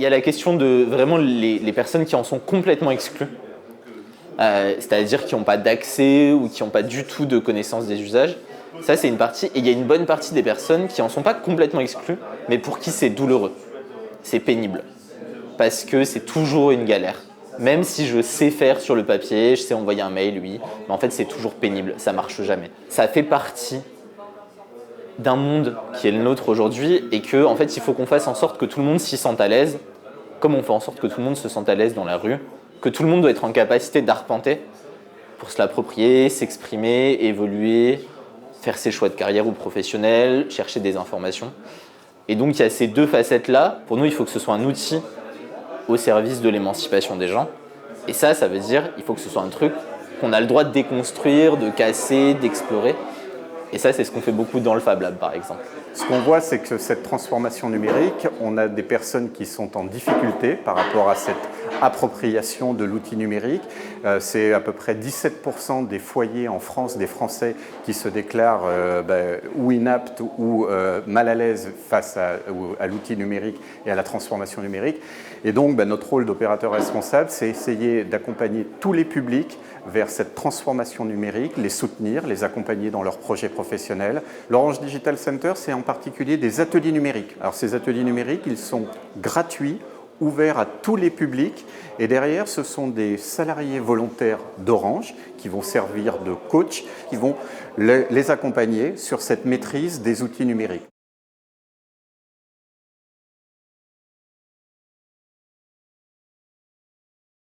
y a la question de vraiment les personnes qui en sont complètement exclues, c'est-à-dire qui n'ont pas d'accès ou qui n'ont pas du tout de connaissance des usages. Ça, c'est une partie. Et il y a une bonne partie des personnes qui n'en sont pas complètement exclues, mais pour qui c'est douloureux, c'est pénible, parce que c'est toujours une galère. Même si je sais faire sur le papier, je sais envoyer un mail, oui, mais en fait, c'est toujours pénible, ça marche jamais. Ça fait partie d'un monde qui est le nôtre aujourd'hui et que, en fait, il faut qu'on fasse en sorte que tout le monde s'y sente à l'aise, comme on fait en sorte que tout le monde se sente à l'aise dans la rue, que tout le monde doit être en capacité d'arpenter pour se l'approprier, s'exprimer, évoluer, faire ses choix de carrière ou professionnels, chercher des informations. Et donc, il y a ces deux facettes-là. Pour nous, il faut que ce soit un outil au service de l'émancipation des gens. Et ça veut dire qu'il faut que ce soit un truc qu'on a le droit de déconstruire, de casser, d'explorer. Et ça, c'est ce qu'on fait beaucoup dans le Fab Lab, par exemple. Ce qu'on voit, c'est que cette transformation numérique, on a des personnes qui sont en difficulté par rapport à cette appropriation de l'outil numérique. C'est à peu près 17% des foyers en France, des Français, qui se déclarent ou inaptes ou mal à l'aise face à l'outil numérique et à la transformation numérique. Et donc, notre rôle d'opérateur responsable, c'est essayer d'accompagner tous les publics vers cette transformation numérique, les soutenir, les accompagner dans leurs projets professionnels. L'Orange Digital Center, c'est en particulier des ateliers numériques. Alors ces ateliers numériques, ils sont gratuits, ouverts à tous les publics. Et derrière, ce sont des salariés volontaires d'Orange qui vont servir de coach, qui vont les accompagner sur cette maîtrise des outils numériques.